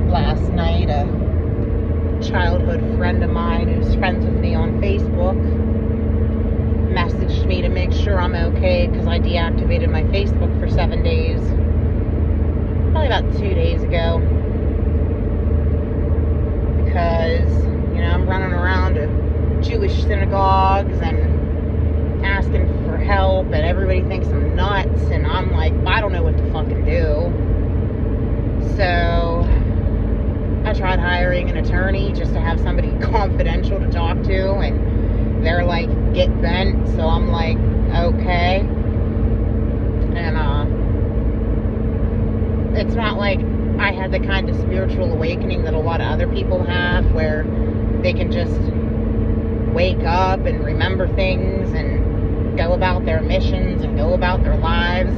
last night. A childhood friend of mine who's friends with me on Facebook messaged me to make sure I'm okay because I deactivated my Facebook for 7 days. Probably about 2 days ago. Because, I'm running around to Jewish synagogues and asking for help, and everybody thinks I'm nuts, and I'm like, I don't know what to fucking do. So I tried hiring an attorney just to have somebody confidential to talk to, and they're like, get bent. So I'm like, okay. And it's not like I had the kind of spiritual awakening that a lot of other people have, where they can just wake up and remember things and go about their missions and go about their lives.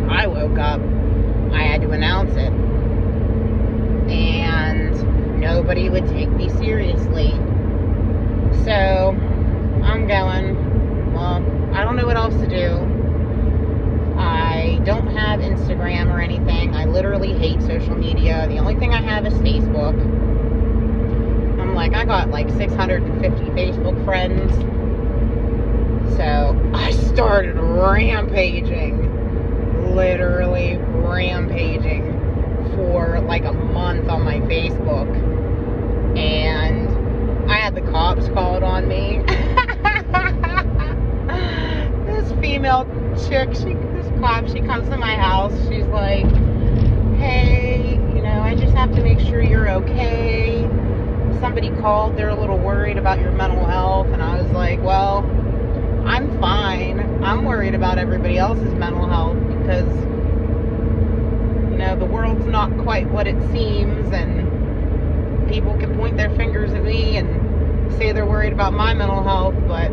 I woke up, I had to announce it, and nobody would take me seriously. So I'm going, well, I don't know what else to do. I don't have Instagram or anything. I literally hate social media. The only thing I have is Facebook. I'm like, I got like 650 Facebook friends. So I started rampaging. Literally rampaging for like a month on my Facebook. And I had the cops called on me. This female chick, she comes to my house. She's like, hey, I just have to make sure you're okay. Somebody called, they're a little worried about your mental health. And I was like, well, I'm fine. I'm worried about everybody else's mental health because, the world's not quite what it seems, and people can point their fingers at me and say they're worried about my mental health, but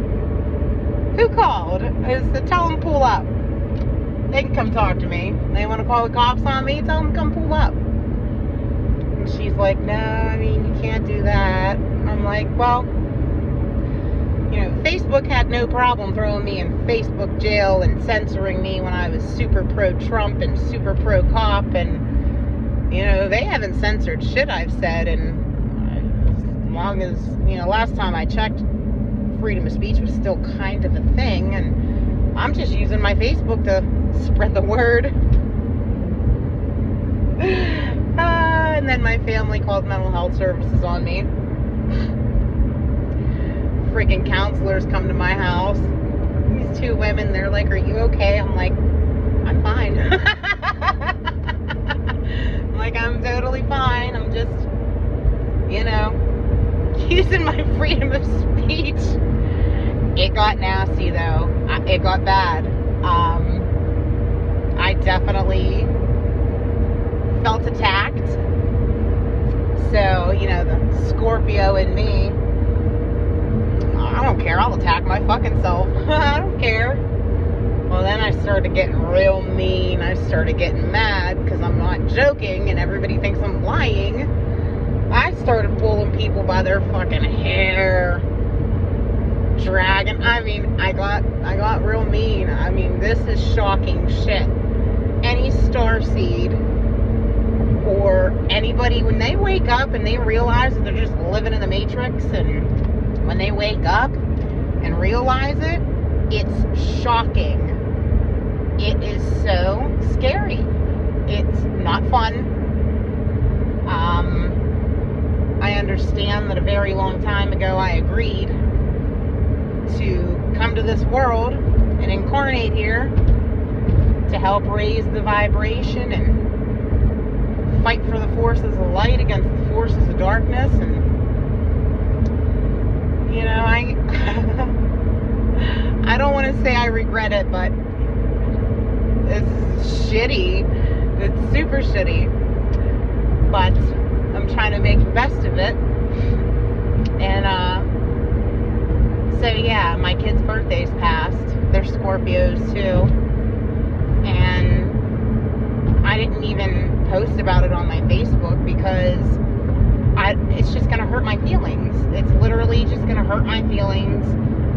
who called? I said, tell them pull up. They can come talk to me. They want to call the cops on me, tell them come pull up. And she's like, no, you can't do that. I'm like, well, Facebook had no problem throwing me in Facebook jail and censoring me when I was super pro-Trump and super pro-cop, and, they haven't censored shit I've said, and as long as, last time I checked, freedom of speech was still kind of a thing, and I'm just using my Facebook to spread the word. And then my family called mental health services on me. Freaking counselors come to my house. These two women, they're like, are you okay? I'm like, I'm fine. I'm like, I'm totally fine. I'm just, using my freedom of speech. It got nasty though. It got bad. I definitely felt attacked. So, the Scorpio in me, I don't care. I'll attack my fucking self. I don't care. Well, then I started getting real mean. I started getting mad because I'm not joking and everybody thinks I'm lying. I started pulling people by their fucking hair. Dragging. I got real mean. This is shocking shit. Any starseed or anybody, when they wake up and they realize that they're just living in the Matrix, and when they wake up and realize it, it's shocking. It is so scary. It's not fun. I understand that a very long time ago I agreed to come to this world and incarnate here to help raise the vibration and fight for the forces of light against the forces of darkness. And I don't want to say I regret it, but it's shitty. It's super shitty. But I'm trying to make the best of it. And so yeah, my kids' birthdays passed. They're Scorpios too. And I didn't even post about it on my Facebook because it's just going to hurt my feelings. It's literally just going to hurt my feelings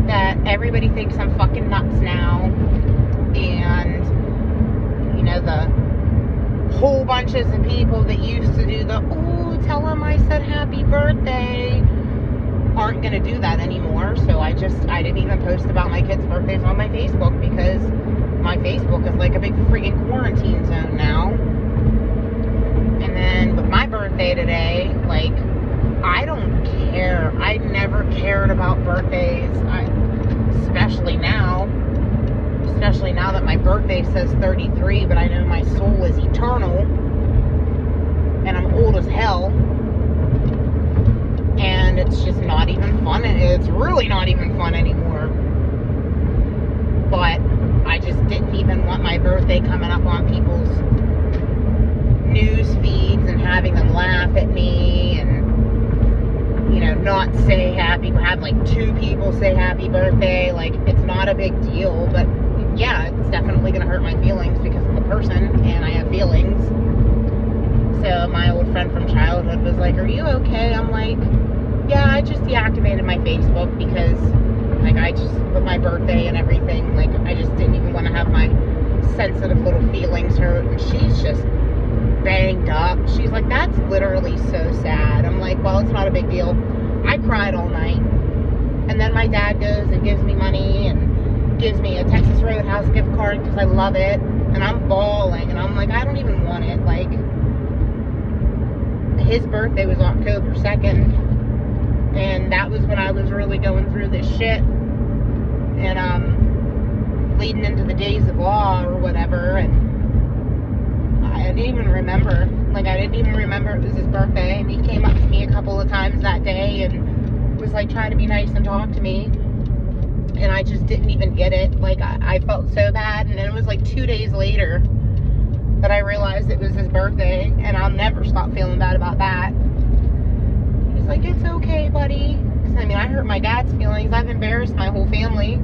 that everybody thinks I'm fucking nuts now. And, the whole bunches of people that used to do the, oh, tell him I said happy birthday, aren't going to do that anymore. So I didn't even post about my kids' birthdays on my Facebook, because my Facebook is like a big freaking quarantine zone now. And then with my birthday today, like, I don't care. I never cared about birthdays, especially now that my birthday says 33, but I know my soul is eternal, and I'm old as hell, and it's just not even fun. It's really not even fun anymore. But I just didn't even want my birthday coming up on people's news feeds and having them laugh at me, and not say have like 2 people say happy birthday. Like, it's not a big deal, but yeah, it's definitely gonna hurt my feelings, because I'm a person and I have feelings. So my old friend from childhood was like, are you okay? I'm like, yeah, I just deactivated my Facebook because, like, I just, with my birthday and everything, like, I just didn't even want to have my sensitive little feelings hurt. And she's just banged up. She's like, that's literally so sad. I'm like, well, it's not a big deal. I cried all night. And then my dad goes and gives me money and gives me a Texas Roadhouse gift card because I love it. And I'm bawling. And I'm like, I don't even want it. Like, his birthday was October 2nd. And that was when I was really going through this shit. And, leading into the days of awe or whatever. And I didn't even remember. Like, I didn't even remember it was his birthday. And he came up to me a couple of times that day and was, like, trying to be nice and talk to me. And I just didn't even get it. Like, I felt so bad. And it was, like, 2 days later that I realized it was his birthday. And I'll never stop feeling bad about that. He's like, it's okay, buddy. 'Cause, I mean, I hurt my dad's feelings. I've embarrassed my whole family.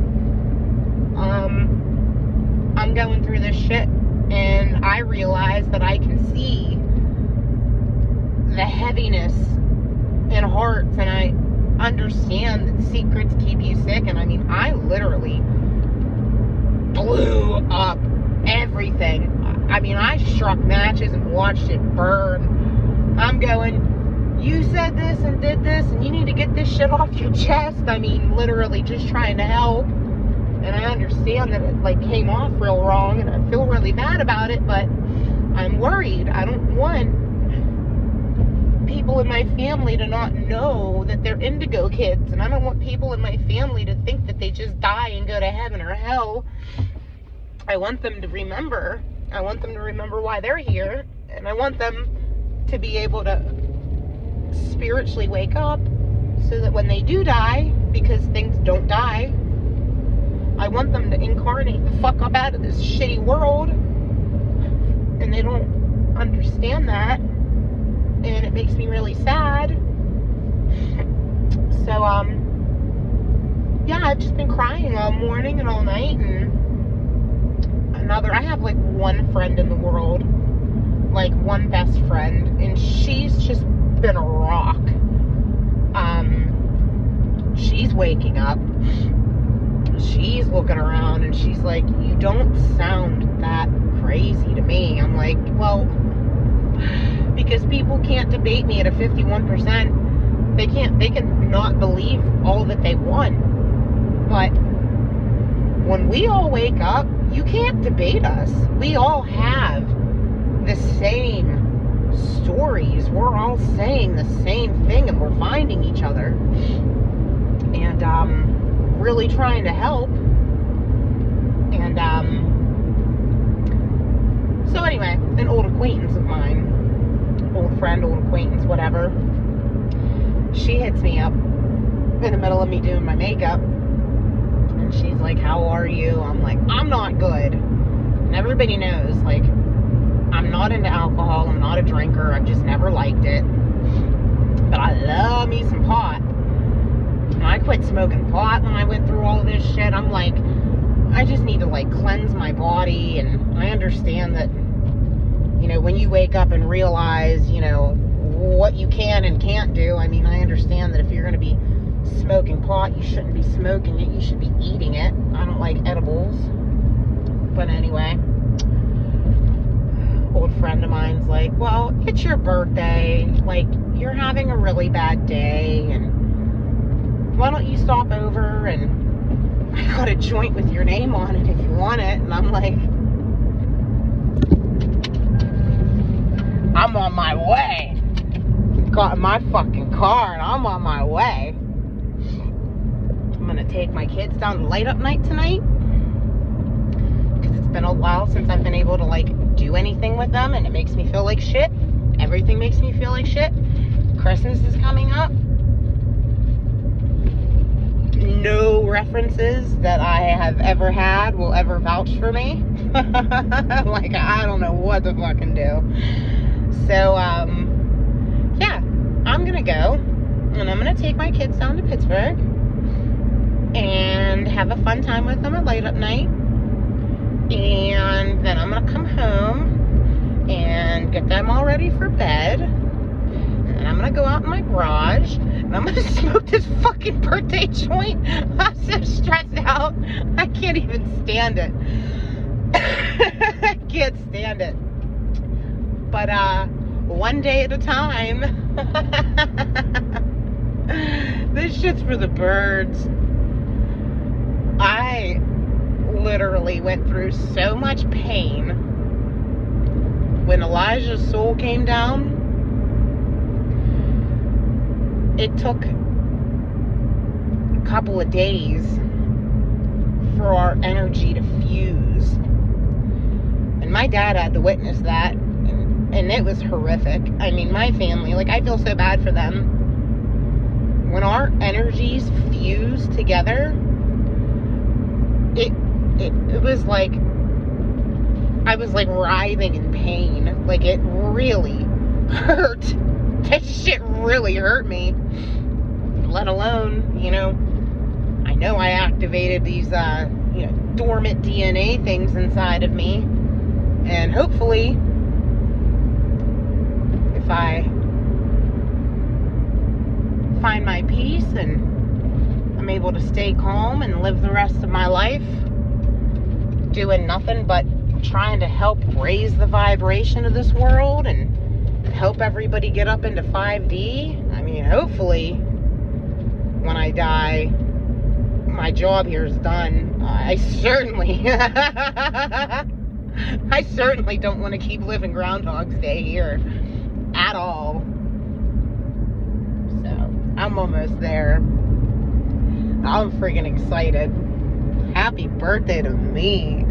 I'm going through this shit. And I realize that I can see the heaviness in hearts, and I understand that secrets keep you sick. And I mean, I literally blew up everything. I mean, I struck matches and watched it burn. I'm going, you said this and did this, and you need to get this shit off your chest. I mean, literally just trying to help. And I understand that it, like, came off real wrong, and I feel really bad about it, but I'm worried. I don't want people in my family to not know that they're indigo kids, and I don't want people in my family to think that they just die and go to heaven or hell. I want them to remember. I want them to remember why they're here, and I want them to be able to spiritually wake up so that when they do die, because things don't die, I want them to incarnate the fuck up out of this shitty world, and they don't understand that, and it makes me really sad. So, yeah, I've just been crying all morning and all night, and I have like one friend in the world, like one best friend, and she's just been a rock. She's waking up. She's looking around and she's like, you don't sound that crazy to me. I'm like, well, because people can't debate me at a 51%. They can not believe all that they want. But when we all wake up, you can't debate us. We all have the same stories. We're all saying the same thing, and we're finding each other. And, really trying to help. And so anyway, an old acquaintance of mine, old friend, old acquaintance, whatever, she hits me up in the middle of me doing my makeup, and she's like, how are you? I'm like, I'm not good. And everybody knows, like, I'm not into alcohol, I'm not a drinker, I've just never liked it, but I love me some pot. I quit smoking pot when I went through all of this shit. I'm like, I just need to, like, cleanse my body. And I understand that, you know, when you wake up and realize, you know, what you can and can't do. I mean, I understand that if you're going to be smoking pot, you shouldn't be smoking it. You should be eating it. I don't like edibles. But anyway, old friend of mine's like, well, it's your birthday. Like, you're having a really bad day, and why don't you stop over, and I got a joint with your name on it if you want it. And I'm like, I'm on my way. Got in my fucking car and I'm on my way. I'm gonna take my kids down to light up night tonight, because it's been a while since I've been able to like do anything with them, and it makes me feel like shit. Everything makes me feel like shit. Christmas is coming up. No references that I have ever had will ever vouch for me. Like, I don't know what to fucking do. So, yeah, I'm gonna go, and I'm gonna take my kids down to Pittsburgh and have a fun time with them at light up night. And then I'm gonna come home and get them all ready for bed. And I'm gonna go out in my garage and I'm gonna smoke this fucking birthday joint. I'm so stressed out. I can't even stand it. I can't stand it. But one day at a time. This shit's for the birds. I literally went through so much pain when Elijah's soul came down. It took a couple of days for our energy to fuse. And my dad had to witness that. And it was horrific. I mean, my family, like, I feel so bad for them. When our energies fuse together, it was like, I was like writhing in pain. Like, it really hurt. That shit really hurt me. Let alone, you know I activated these, dormant DNA things inside of me. And hopefully, if I find my peace and I'm able to stay calm and live the rest of my life doing nothing but trying to help raise the vibration of this world and help everybody get up into 5D. I mean, hopefully when I die, my job here is done. I certainly don't want to keep living Groundhog's Day here at all. So, I'm almost there. I'm freaking excited. Happy birthday to me.